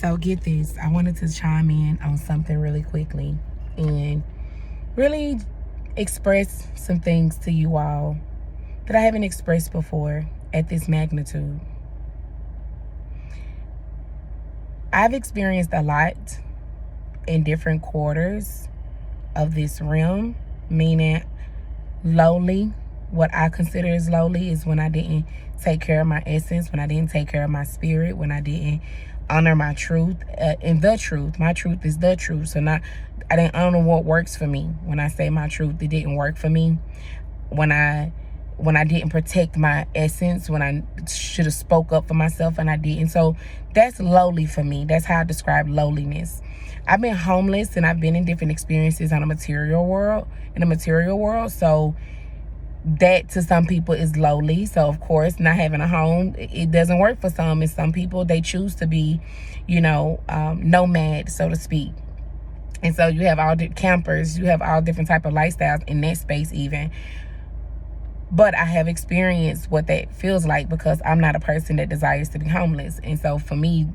So get this, I wanted to chime in on something really quickly and really express some things to you all that I haven't expressed before at this magnitude. I've experienced a lot in different quarters of this realm, meaning lowly. What I consider as lowly is when I didn't take care of my essence, when I didn't take care of my spirit, when I didn't honor my truth and the truth. My truth is the truth. So I didn't honor what works for me. When I say my truth, it didn't work for me. When I didn't protect my essence, when I should have spoke up for myself and I didn't. So that's lowly for me. That's how I describe lowliness. I've been homeless and I've been in different experiences in the material world. So that to some people is lowly. So of course, not having a home, it doesn't work for some. And some people, they choose to be, nomad, so to speak. And so you have all the campers, you have all different type of lifestyles in that space even. But I have experienced what that feels like because I'm not a person that desires to be homeless. And so for me,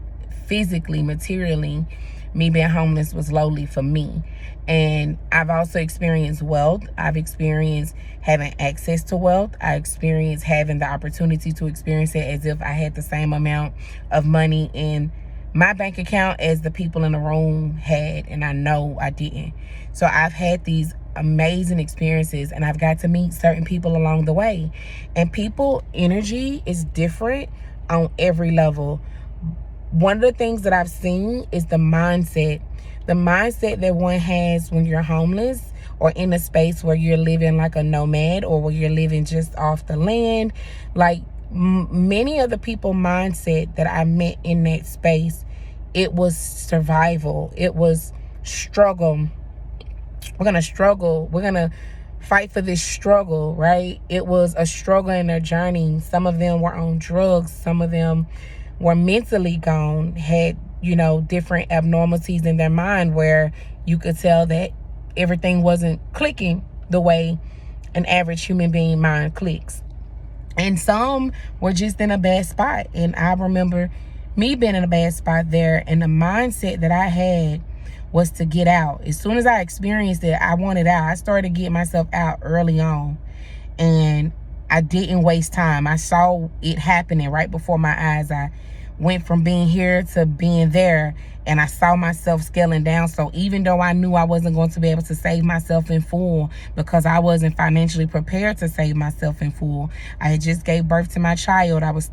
physically, materially, me being homeless was lowly for me. And I've also experienced wealth. I've experienced having access to wealth. I experienced having the opportunity to experience it as if I had the same amount of money in my bank account as the people in the room had, and I know I didn't. So I've had these amazing experiences and I've got to meet certain people along the way. And people energy is different on every level. One of the things that I've seen is the mindset that one has when you're homeless or in a space where you're living like a nomad or where you're living just off the land. Like many of the people mindset that I met in that space, it was survival. It was struggle. We're going to struggle. We're going to fight for this struggle, right? It was a struggle in their journey. Some of them were on drugs. Some of them were mentally gone, had, different abnormalities in their mind where you could tell that everything wasn't clicking the way an average human being mind clicks. And some were just in a bad spot. And I remember me being in a bad spot there, and the mindset that I had was to get out. As soon as I experienced it, I wanted out. I started to get myself out early on. And I didn't waste time. I saw it happening right before my eyes. I went from being here to being there, and I saw myself scaling down. So even though I knew I wasn't going to be able to save myself in full because I wasn't financially prepared to save myself in full, I had just gave birth to my child. I was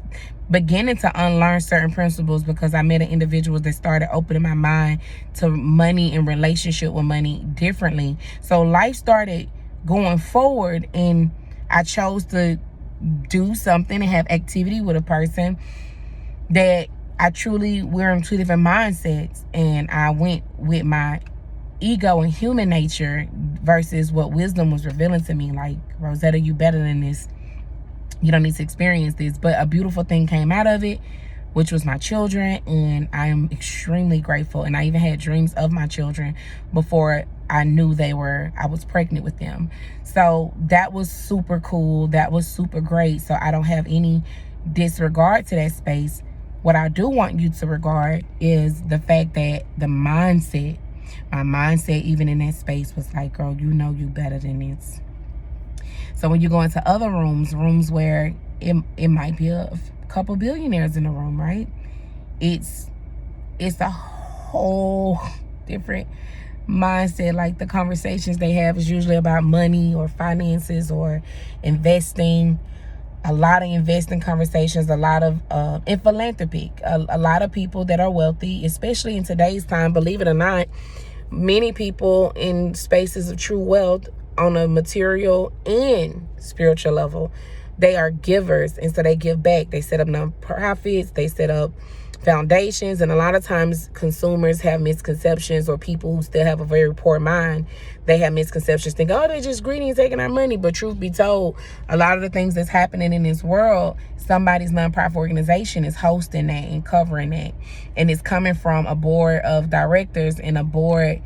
beginning to unlearn certain principles because I met an individual that started opening my mind to money and relationship with money differently. So life started going forward, and I chose to do something and have activity with a person that we're in two different mindsets. And I went with my ego and human nature versus what wisdom was revealing to me. Like, Rosetta, you better than this. You don't need to experience this. But a beautiful thing came out of it, which was my children. And I am extremely grateful. And I even had dreams of my children before I knew I was pregnant with them. So that was super cool. That was super great. So I don't have any disregard to that space. What I do want you to regard is the fact that my mindset even in that space was like, girl, you better than this. So when you go into other rooms where it might be a couple billionaires in the room, right? It's a whole different mindset. Like the conversations they have is usually about money or finances or investing. A lot of investing conversations, a lot of and philanthropic. A lot of people that are wealthy, especially in today's time, believe it or not, many people in spaces of true wealth on a material and spiritual level, they are givers, and so they give back. They set up nonprofits, they set up foundations, and a lot of times consumers have misconceptions, or people who still have a very poor mind, they have misconceptions, think, oh, they're just greedy and taking our money. But truth be told, a lot of the things that's happening in this world, somebody's nonprofit organization is hosting that and covering that, and it's coming from a board of directors and a board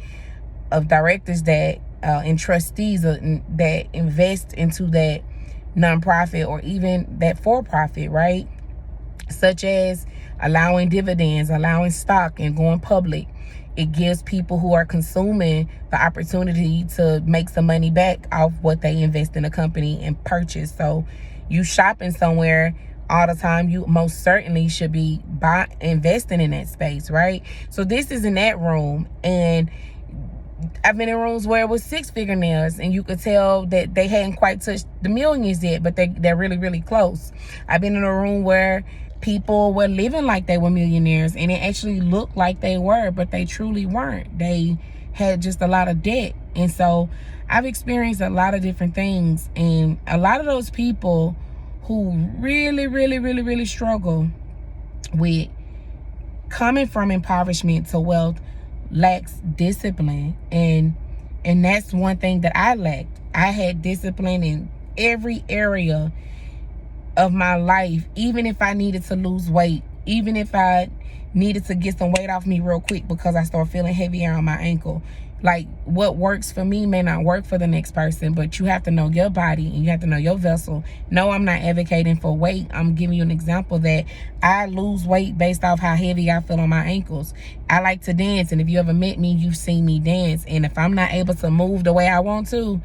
of directors that and trustees that invest into that nonprofit or even that for-profit, right? Such as allowing dividends, allowing stock, and going public. It gives people who are consuming the opportunity to make some money back off what they invest in a company and purchase. So you shopping somewhere all the time, you most certainly should be investing in that space, right? So this is in that room, and I've been in rooms where it was 6-figure nails, and you could tell that they hadn't quite touched the millions yet, but they're really, really close. I've been in a room where people were living like they were millionaires, and it actually looked like they were, but they truly weren't. They had just a lot of debt. And so I've experienced a lot of different things, and a lot of those people who really, really, really, really struggle with coming from impoverishment to wealth lacks discipline, and that's one thing that I lacked. I had discipline in every area of my life, even if I needed to lose weight, even if I needed to get some weight off me real quick because I started feeling heavier on my ankle. Like, what works for me may not work for the next person, but you have to know your body and you have to know your vessel. No, I'm not advocating for weight. I'm giving you an example that I lose weight based off how heavy I feel on my ankles. I like to dance, and if you ever met me, you've seen me dance. And if I'm not able to move the way I want to,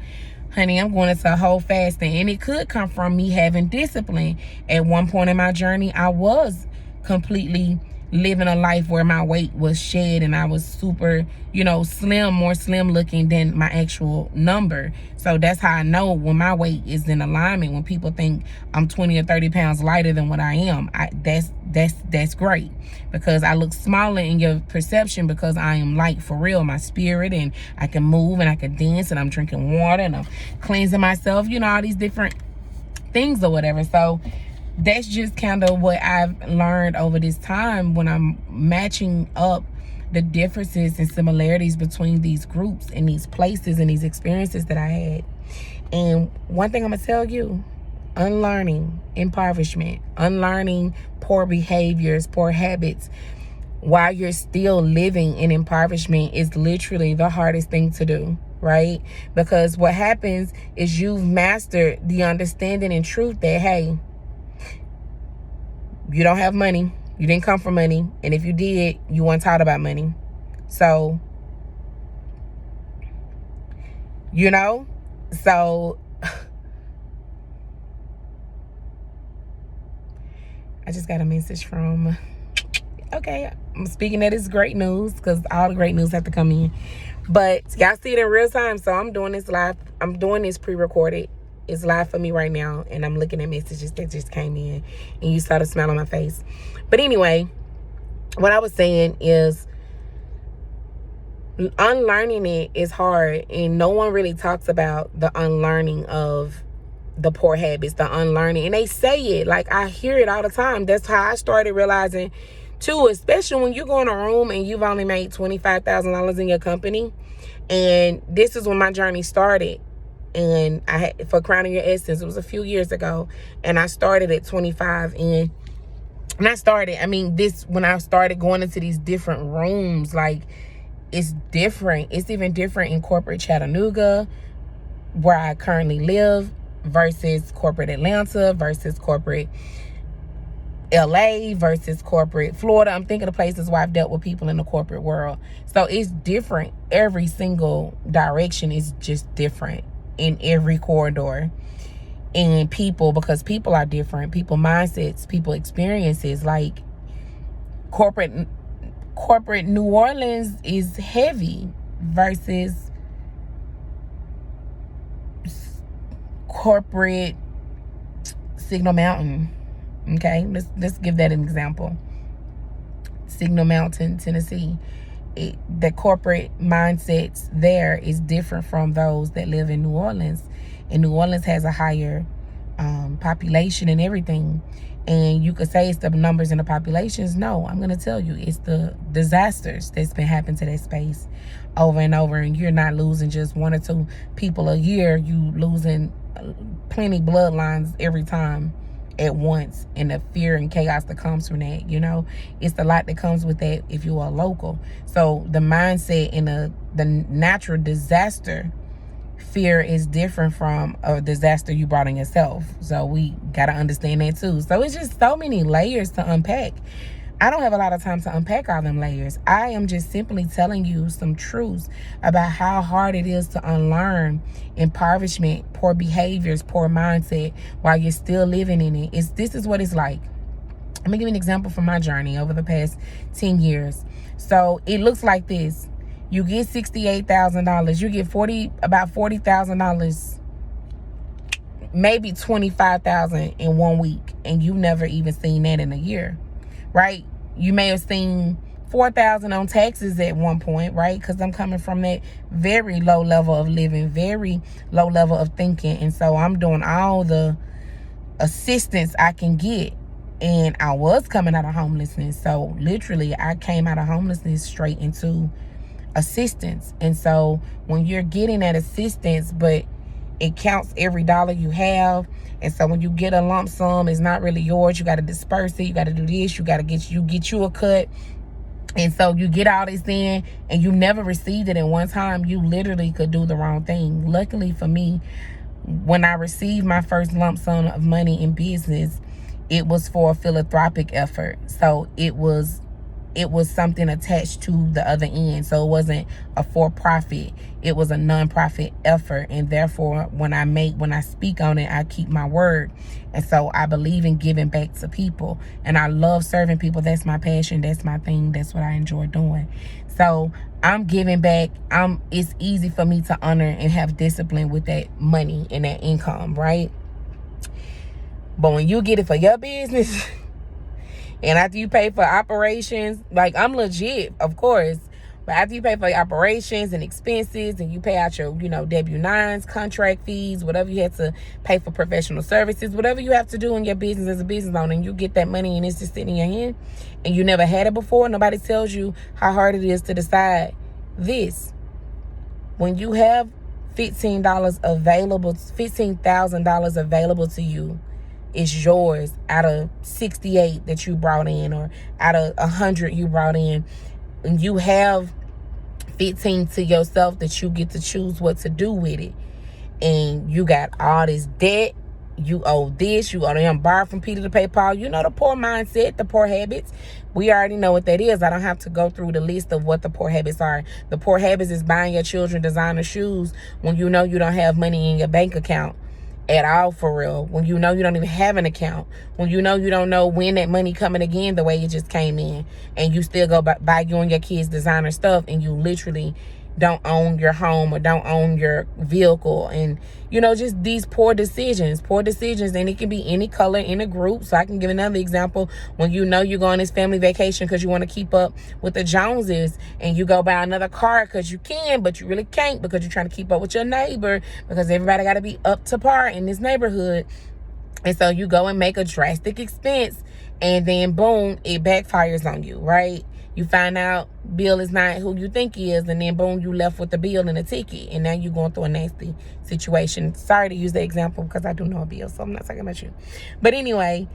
honey, I'm going into a whole fasting. And it could come from me having discipline. At one point in my journey, I was completely living a life where my weight was shed and I was super, slim, more slim looking than my actual number. So that's how I know when my weight is in alignment. When people think I'm 20 or 30 pounds lighter than what I am, that's great, because I look smaller in your perception because I am light for real, my spirit, and I can move and I can dance and I'm drinking water and I'm cleansing myself, all these different things or whatever. So that's just kind of what I've learned over this time when I'm matching up the differences and similarities between these groups and these places and these experiences that I had. And one thing I'm gonna tell you, unlearning impoverishment, unlearning poor behaviors, poor habits, while you're still living in impoverishment is literally the hardest thing to do, right? Because what happens is you've mastered the understanding and truth that, hey, you don't have money. You didn't come from money. And if you did, you weren't taught about money. So, I just got a message from, okay, I'm speaking that it's great news because all the great news have to come in. But y'all see it in real time. So I'm doing this live. I'm doing this pre-recorded. It's live for me right now, and I'm looking at messages that just came in, and you saw the smile on my face. But anyway, what I was saying is unlearning it is hard, and no one really talks about the unlearning of the poor habits, the unlearning. And they say it, like I hear it all the time. That's how I started realizing too, especially when you go in a room and you've only made $25,000 in your company. And this is when my journey started. And I had, for Crowning Your Essence, it was a few years ago, and I started at 25. And when I started going into these different rooms, like, it's different. It's even different in corporate Chattanooga, where I currently live, versus corporate Atlanta, versus corporate LA, versus corporate Florida. I'm thinking of places where I've dealt with people in the corporate world. So it's different. Every single direction is just different in every corridor. And people, because people are different, people mindsets, people experiences. Like corporate New Orleans is heavy versus corporate Signal Mountain. Okay, let's give that an example. Signal Mountain, Tennessee. The corporate mindsets there is different from those that live in New Orleans. And New Orleans has a higher population and everything. And you could say it's the numbers in the populations. No, I'm going to tell you, it's the disasters that's been happening to that space over and over. And you're not losing just 1 or 2 people a year. You losing plenty bloodlines every time at once, and the fear and chaos that comes from that. It's a lot that comes with that if you are local. So the mindset in the natural disaster fear is different from a disaster you brought on yourself. So we got to understand that too. So it's just so many layers to unpack. I don't have a lot of time to unpack all them layers. I am just simply telling you some truths about how hard it is to unlearn impoverishment, poor behaviors, poor mindset while you're still living in it. This is what it's like. Let me give you an example from my journey over the past 10 years. So it looks like this. You get $68,000. You get about $40,000, maybe $25,000 in 1 week, and you never even seen that in a year, right? You may have seen $4,000 on taxes at one point, right? Because I'm coming from that very low level of living, very low level of thinking, and so I'm doing all the assistance I can get. And I was coming out of homelessness, so literally I came out of homelessness straight into assistance. And so when you're getting that assistance, but it counts every dollar you have, and so when you get a lump sum, it's not really yours. You got to disperse it. You got to do this. You got to get you a cut. And so you get all this in, and you never received it at one time. You literally could do the wrong thing. Luckily for me, when I received my first lump sum of money in business, it was for a philanthropic effort. So it was something attached to the other end. So it wasn't a for-profit. It was a non-profit effort. And therefore, when I speak on it, I keep my word. And so I believe in giving back to people. And I love serving people. That's my passion. That's my thing. That's what I enjoy doing. So I'm giving back. It's easy for me to honor and have discipline with that money and that income, right? But when you get it for your business, and after you pay for operations, like I'm legit, of course, but after you pay for your operations and expenses, and you pay out your, W-9s, contract fees, whatever you have to pay for professional services, whatever you have to do in your business as a business owner, and you get that money and it's just sitting in your hand, and you never had it before, nobody tells you how hard it is to decide this. When you have $15,000 available to you, it's yours out of 68 that you brought in, or out of 100 you brought in, and you have 15 to yourself that you get to choose what to do with it. And you got all this debt, you owe this, you owe them, borrow from Peter to pay Paul. You know the poor mindset, the poor habits. We already know what that is. I don't have to go through the list of what the poor habits are. The poor habits is buying your children designer shoes when you know you don't have money in your bank account at all, for real. When you know you don't even have an account. When you know you don't know when that money coming again the way it just came in. And you still go buy you and your kids designer stuff, and you literally don't own your home or don't own your vehicle. And, just these poor decisions. And it can be any color, in a group. So I can give another example. When you know you're going on this family vacation because you want to keep up with the Joneses, and you go buy another car because you can, but you really can't because you're trying to keep up with your neighbor, because everybody got to be up to par in this neighborhood. And so you go and make a drastic expense, and then boom, it backfires on you, right? You find out bill is not who you think he is, and then boom, you left with the bill and a ticket, and now you're going through a nasty situation. Sorry to use the example because I do know a bill, so I'm not talking about you. But anyway,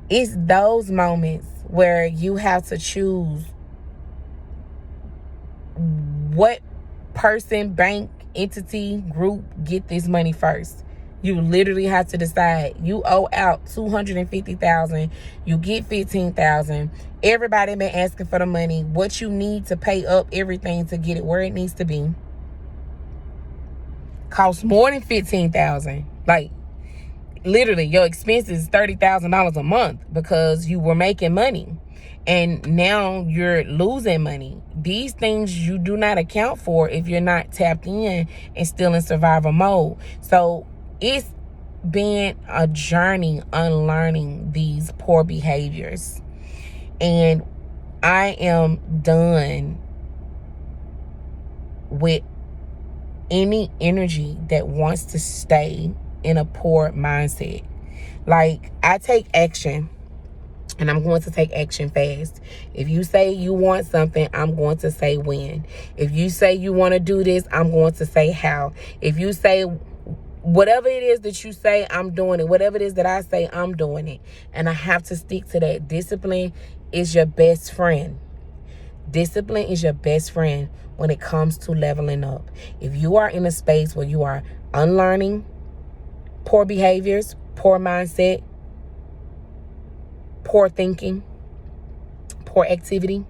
it's those moments where you have to choose what person, bank, entity, group get this money first. You literally have to decide. You owe out $250,000. You get $15,000. Everybody been asking for the money. What you need to pay up everything to get it where it needs to be costs more than $15,000. Like literally, your expenses is $30,000 a month because you were making money, and now you're losing money. These things you do not account for if you're not tapped in and still in survival mode. So it's been a journey unlearning these poor behaviors. And I am done with any energy that wants to stay in a poor mindset. Like, I take action, and I'm going to take action fast. If you say you want something, I'm going to say when. If you say you want to do this, I'm going to say how. If you say whatever it is that you say, I'm doing it. Whatever it is that I say, I'm doing it. And I have to stick to that. Discipline is your best friend. Discipline is your best friend when it comes to leveling up. If you are in a space where you are unlearning poor behaviors, poor mindset, poor thinking, poor activity,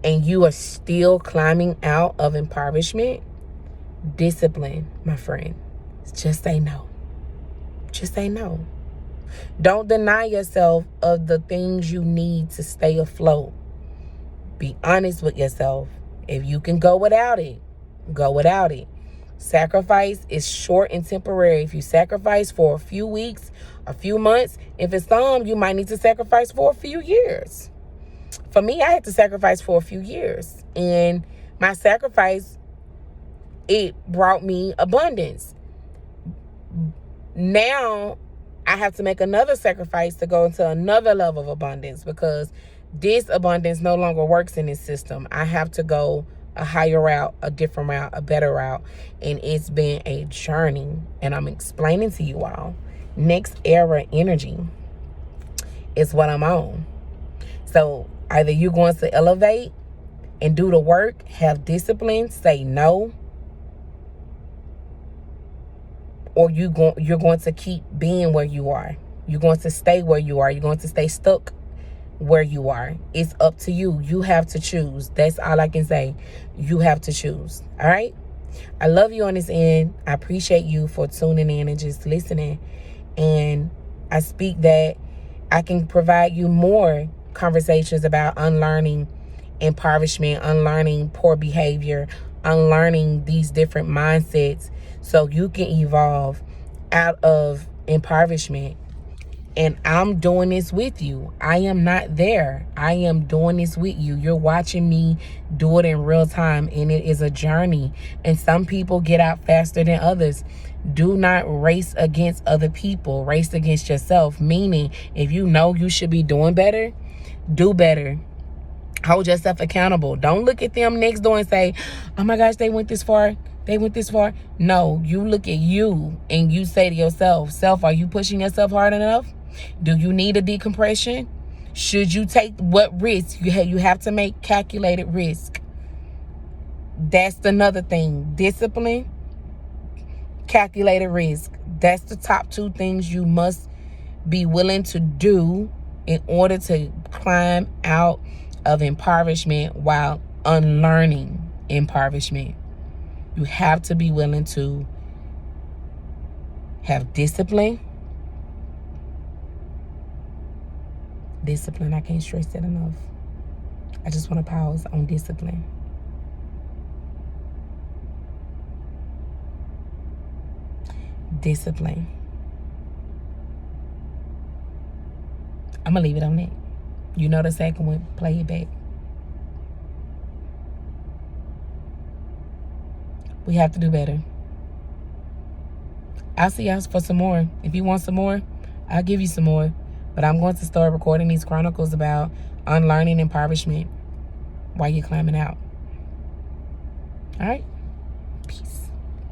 and you are still climbing out of impoverishment, discipline, my friend. Just say no. Just say no. Don't deny yourself of the things you need to stay afloat. Be honest with yourself. If you can go without it, go without it. Sacrifice is short and temporary. If you sacrifice for a few weeks, a few months, if it's some, you might need to sacrifice for a few years. For me, I had to sacrifice for a few years. And my sacrifice, it brought me abundance. Now, I have to make another sacrifice to go into another level of abundance, because this abundance no longer works in this system. I have to go a higher route, a different route, a better route. And it's been a journey. And I'm explaining to you all. Next era energy is what I'm on. So either you're going to elevate and do the work, have discipline, say no, or you're going to keep being where you are. You're going to stay where you are. You're going to stay stuck where you are. It's up to you. You have to choose. That's all I can say. You have to choose. All right? I love you on this end. I appreciate you for tuning in and just listening. And I speak that I can provide you more conversations about unlearning impoverishment, unlearning poor behavior, unlearning these different mindsets, so you can evolve out of impoverishment. And I'm doing this with you. I am not there. I am doing this with you. You're watching me do it in real time, and it is a journey. And some people get out faster than others. Do not race against other people. Race against yourself. Meaning, if you know you should be doing better, do better. Hold yourself accountable. Don't look at them next door and say, oh my gosh, they went this far. They went this far. No, you look at you and you say to yourself, self, are you pushing yourself hard enough? Do you need a decompression? Should you take what risk? You have to make calculated risk. That's another thing. Discipline, calculated risk. That's the top two things you must be willing to do in order to climb out of impoverishment while unlearning impoverishment. You have to be willing to have discipline. Discipline, I can't stress that enough. I just want to pause on discipline. Discipline. I'm going to leave it on that. You know the second one, play it back. We have to do better. I'll see y'all for some more. If you want some more, I'll give you some more. But I'm going to start recording these chronicles about unlearning impoverishment while you're climbing out. All right?